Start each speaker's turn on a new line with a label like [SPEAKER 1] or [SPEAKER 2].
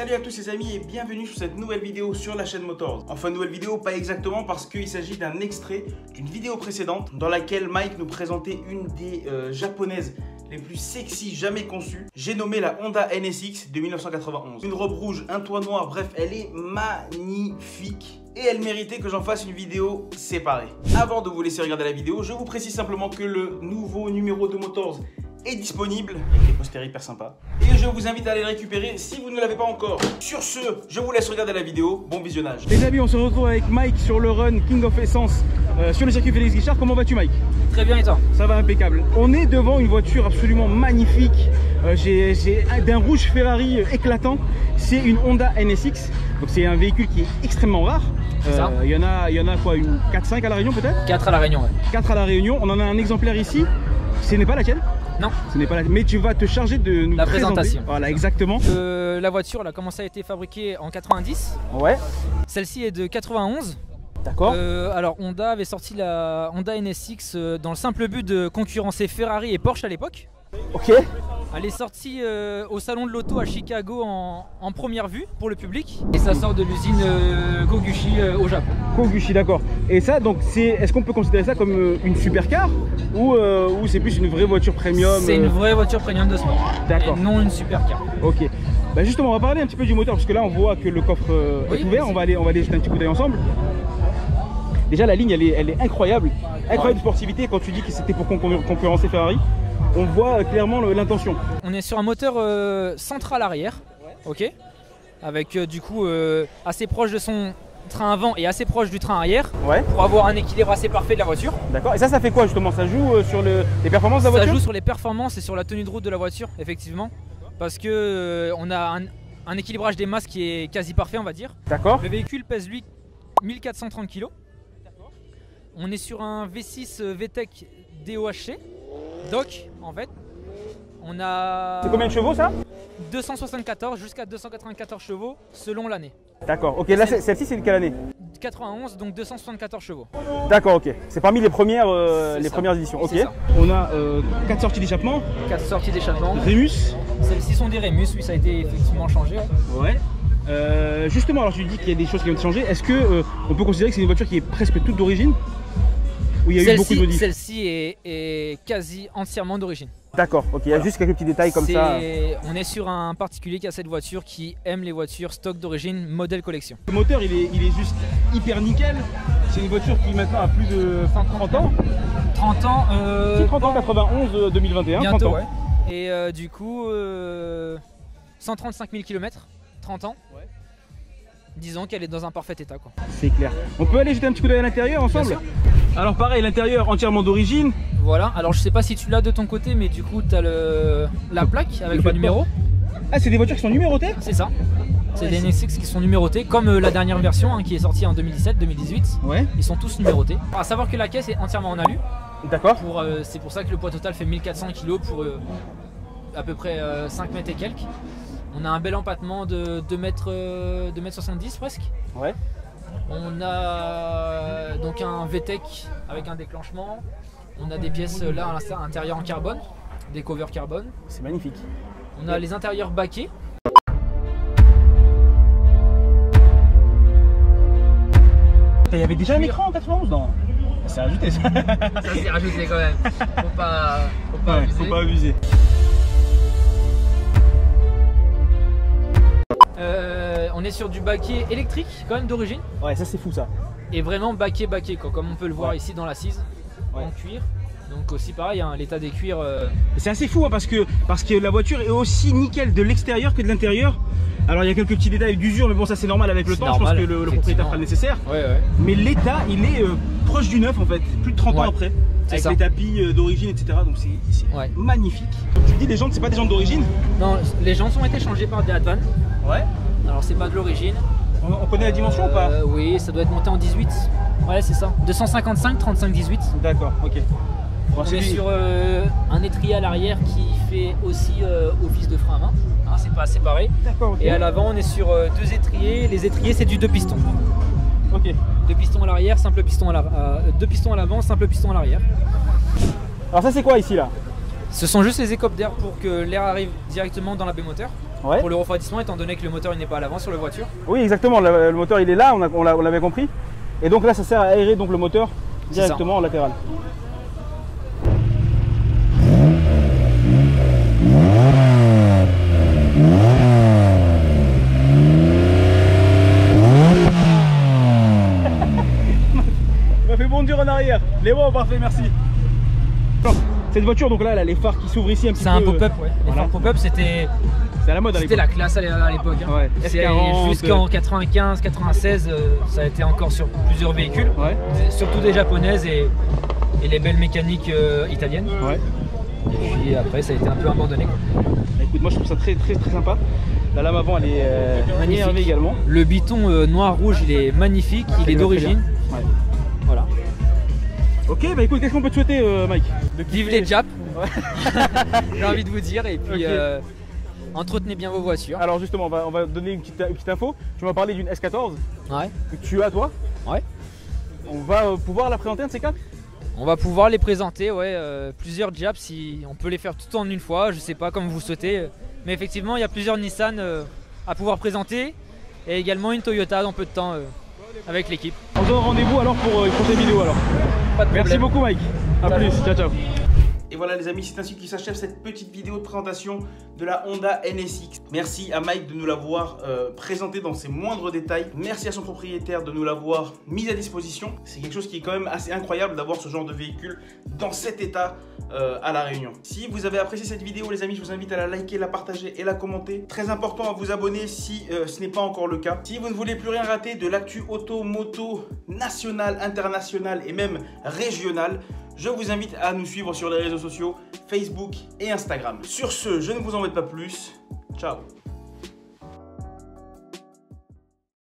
[SPEAKER 1] Salut à tous les amis et bienvenue sur cette nouvelle vidéo sur la chaîne Motors. Enfin nouvelle vidéo, pas exactement parce qu'il s'agit d'un extrait d'une vidéo précédente dans laquelle Mike nous présentait une des japonaises les plus sexy jamais conçues. J'ai nommé la Honda NSX de 1991. Une robe rouge, un toit noir, bref, elle est magnifique. Et elle méritait que j'en fasse une vidéo séparée. Avant de vous laisser regarder la vidéo, je vous précise simplement que le nouveau numéro de Motors est disponible, avec des posters hyper sympas. Et je vous invite à aller le récupérer si vous ne l'avez pas encore. Sur ce, je vous laisse regarder la vidéo. Bon visionnage. Les amis, on se retrouve avec Mike sur le run King of Essence sur le circuit Félix Guichard. Comment vas-tu, Mike?
[SPEAKER 2] Très bien, et toi?
[SPEAKER 1] Ça va impeccable. On est devant une voiture absolument magnifique. J'ai d'un rouge Ferrari éclatant. C'est une Honda NSX. Donc c'est un véhicule qui est extrêmement rare. Il y en a quoi, une 4-5 à la Réunion peut-être?
[SPEAKER 2] 4 à la Réunion, ouais.
[SPEAKER 1] 4 à la Réunion. On en a un exemplaire ici. Ce n'est pas la tienne?
[SPEAKER 2] Non.
[SPEAKER 1] Ce n'est pas la... Mais tu vas te charger de nous
[SPEAKER 2] la
[SPEAKER 1] présenter.
[SPEAKER 2] Présentation.
[SPEAKER 1] Voilà, exactement.
[SPEAKER 2] La voiture, elle a commencé à être fabriquée en 90.
[SPEAKER 1] Ouais.
[SPEAKER 2] Celle-ci est de 91.
[SPEAKER 1] D'accord.
[SPEAKER 2] Alors Honda avait sorti la Honda NSX dans le simple but de concurrencer Ferrari et Porsche à l'époque.
[SPEAKER 1] Ok.
[SPEAKER 2] Elle est sortie au salon de l'auto à Chicago en première vue pour le public. Et ça sort de l'usine Koguchi au Japon.
[SPEAKER 1] Koguchi, d'accord. Et ça, donc, est-ce qu'on peut considérer ça comme une supercar ou c'est plus une vraie voiture premium?
[SPEAKER 2] C'est une vraie voiture premium de sport.
[SPEAKER 1] D'accord.
[SPEAKER 2] Et non une supercar.
[SPEAKER 1] Ok. Bah justement, on va parler un petit peu du moteur parce que là, on voit que le coffre est ouvert. On va aller jeter un petit coup d'œil ensemble. Déjà, la ligne, elle est incroyable. Incroyable de sportivité. Quand tu dis que c'était pour concurrencer Ferrari, on voit clairement l'intention.
[SPEAKER 2] On est sur un moteur central arrière, ok, avec du coup assez proche de son train avant et assez proche du train arrière,
[SPEAKER 1] ouais,
[SPEAKER 2] pour avoir un équilibre assez parfait de la voiture.
[SPEAKER 1] D'accord. Et ça fait quoi justement? Ça joue sur les performances de la voiture?
[SPEAKER 2] Ça joue sur les performances et sur la tenue de route de la voiture, effectivement, parce que on a un équilibrage des masses qui est quasi parfait, on va dire.
[SPEAKER 1] D'accord.
[SPEAKER 2] Le véhicule pèse lui 1430 kg. On est sur un V6 VTEC DOHC. Doc, en fait, on a...
[SPEAKER 1] C'est combien de chevaux ça?
[SPEAKER 2] 274 jusqu'à 294 chevaux selon l'année.
[SPEAKER 1] D'accord, ok, là celle-ci c'est de quelle année?
[SPEAKER 2] 91, donc 274 chevaux.
[SPEAKER 1] D'accord, ok. C'est parmi les premières éditions. Ok. On a 4 sorties d'échappement.
[SPEAKER 2] 4 sorties d'échappement.
[SPEAKER 1] Rémus.
[SPEAKER 2] Celles-ci sont des Rémus, oui, ça a été effectivement changé.
[SPEAKER 1] Ouais. Justement, alors tu dis qu'il y a des choses qui ont changé. Est-ce que on peut considérer que c'est une voiture qui est presque toute d'origine? Ou il y a eu beaucoup de modifs?
[SPEAKER 2] Celle-ci est quasi entièrement d'origine.
[SPEAKER 1] D'accord, ok, il y a juste quelques petits détails comme ça.
[SPEAKER 2] On est sur un particulier qui a cette voiture qui aime les voitures stock d'origine, modèle collection.
[SPEAKER 1] Le moteur il est juste hyper nickel. C'est une voiture qui maintenant a plus de 30 ans.
[SPEAKER 2] 30 ans
[SPEAKER 1] 30 ans, 91, 2021.
[SPEAKER 2] Bientôt,
[SPEAKER 1] 30 ans.
[SPEAKER 2] Ouais. Et du coup, 135 000 km, 30 ans. Ouais. Disons qu'elle est dans un parfait état, quoi.
[SPEAKER 1] C'est clair. On peut aller jeter un petit coup d'œil à l'intérieur ensemble? Alors pareil, l'intérieur entièrement d'origine.
[SPEAKER 2] Voilà, alors je sais pas si tu l'as de ton côté, mais du coup tu as la plaque avec le numéro.
[SPEAKER 1] Ah, c'est des voitures qui sont numérotées?
[SPEAKER 2] C'est ça. C'est des NSX qui sont numérotées, comme la dernière version qui est sortie en 2017-2018.
[SPEAKER 1] Ouais.
[SPEAKER 2] Ils sont tous numérotés. À savoir que la caisse est entièrement en alu.
[SPEAKER 1] D'accord.
[SPEAKER 2] C'est pour ça que le poids total fait 1400 kg pour à peu près 5 mètres et quelques. On a un bel empattement de 2 mètres 70 presque. Ouais. On a donc un VTEC avec un déclenchement. On a des pièces là à l'intérieur en carbone, des covers carbone.
[SPEAKER 1] C'est magnifique.
[SPEAKER 2] On a les intérieurs baquets.
[SPEAKER 1] Il y avait déjà un écran en 91 dans. Ça s'est rajouté ça.
[SPEAKER 2] Ça s'est rajouté quand même. Faut pas abuser.
[SPEAKER 1] Faut pas abuser.
[SPEAKER 2] On est sur du baquet électrique quand même d'origine.
[SPEAKER 1] Ouais, ça c'est fou ça.
[SPEAKER 2] Et vraiment baquet quoi, comme on peut le voir ici dans l'assise, en cuir. Donc aussi pareil, hein, l'état des cuirs.
[SPEAKER 1] C'est assez fou hein, parce que la voiture est aussi nickel de l'extérieur que de l'intérieur. Alors il y a quelques petits détails d'usure, mais bon ça c'est normal avec le temps. Je pense que le propriétaire fera le nécessaire. Ouais. Mais l'état il est proche du neuf en fait, plus de 30 ans après. Avec les tapis d'origine, etc. Donc c'est magnifique. Donc tu dis les jantes, c'est pas des jantes d'origine?
[SPEAKER 2] Non, les jantes ont été changées par des Advan. Ouais. Alors c'est pas de l'origine.
[SPEAKER 1] On connaît la dimension ou pas?
[SPEAKER 2] Oui, ça doit être monté en 18. Ouais, c'est ça. 255, 35, 18.
[SPEAKER 1] D'accord, ok.
[SPEAKER 2] Bon, on est sur un étrier à l'arrière qui fait aussi office de frein à main. Hein, c'est pas séparé. D'accord, ok. Et à l'avant, on est sur 2 étriers. Les étriers, c'est du 2 pistons. Ok. 2 pistons à l'arrière, simple piston à 2 pistons à l'avant, simple piston à l'arrière.
[SPEAKER 1] Alors ça c'est quoi ici là?
[SPEAKER 2] Ce sont juste les écopes d'air pour que l'air arrive directement dans la baie moteur. pour le refroidissement, étant donné que le moteur n'est pas à l'avant sur la voiture.
[SPEAKER 1] Oui, exactement, le moteur il est là, on l'avait compris. Et donc là ça sert à aérer donc, le moteur directement en latéral. Il m'a fait bondir en arrière. Les bons, parfait, merci. Cette voiture, donc là, elle a les phares qui s'ouvrent ici un petit peu.
[SPEAKER 2] C'est un pop-up, ouais. Les phares pop-up, c'était
[SPEAKER 1] à la mode à l'époque.
[SPEAKER 2] C'était la classe à l'époque. Hein.
[SPEAKER 1] Ouais.
[SPEAKER 2] Jusqu'en 95, 96, ça a été encore sur plusieurs véhicules. Ouais. Surtout des japonaises et les belles mécaniques italiennes. Ouais. Et puis après, ça a été un peu abandonné.
[SPEAKER 1] Écoute, moi je trouve ça très sympa. La lame avant, elle est magnifique également.
[SPEAKER 2] Le biton noir-rouge, il est magnifique, il est d'origine. Ouais. Voilà.
[SPEAKER 1] Ok, bah écoute, qu'est-ce qu'on peut te souhaiter, Mike?
[SPEAKER 2] Vive les Japs, ouais. J'ai envie de vous dire, et puis entretenez bien vos voitures.
[SPEAKER 1] Alors justement, on va donner une petite info. Tu m'as parlé d'une S14 que tu as toi.
[SPEAKER 2] Ouais.
[SPEAKER 1] On va pouvoir la présenter un de ces quatre?
[SPEAKER 2] On va pouvoir les présenter, ouais, plusieurs Japs, si on peut les faire tout en une fois, je sais pas comme vous souhaitez. Mais effectivement, il y a plusieurs Nissan à pouvoir présenter, et également une Toyota dans peu de temps avec l'équipe.
[SPEAKER 1] On se donne rendez-vous alors pour une prochaine vidéo alors.
[SPEAKER 2] Pas de problème.
[SPEAKER 1] Merci beaucoup Mike. A plus, ciao ciao.
[SPEAKER 3] Et voilà les amis, c'est ainsi qu'il s'achève cette petite vidéo de présentation de la Honda NSX. Merci à Mike de nous l'avoir présenté dans ses moindres détails. Merci à son propriétaire de nous l'avoir mise à disposition. C'est quelque chose qui est quand même assez incroyable d'avoir ce genre de véhicule dans cet état à La Réunion. Si vous avez apprécié cette vidéo les amis, je vous invite à la liker, la partager et la commenter. Très important à vous abonner si ce n'est pas encore le cas. Si vous ne voulez plus rien rater de l'actu auto, moto, nationale, internationale et même régionale, je vous invite à nous suivre sur les réseaux sociaux Facebook et Instagram. Sur ce, je ne vous embête pas plus. Ciao.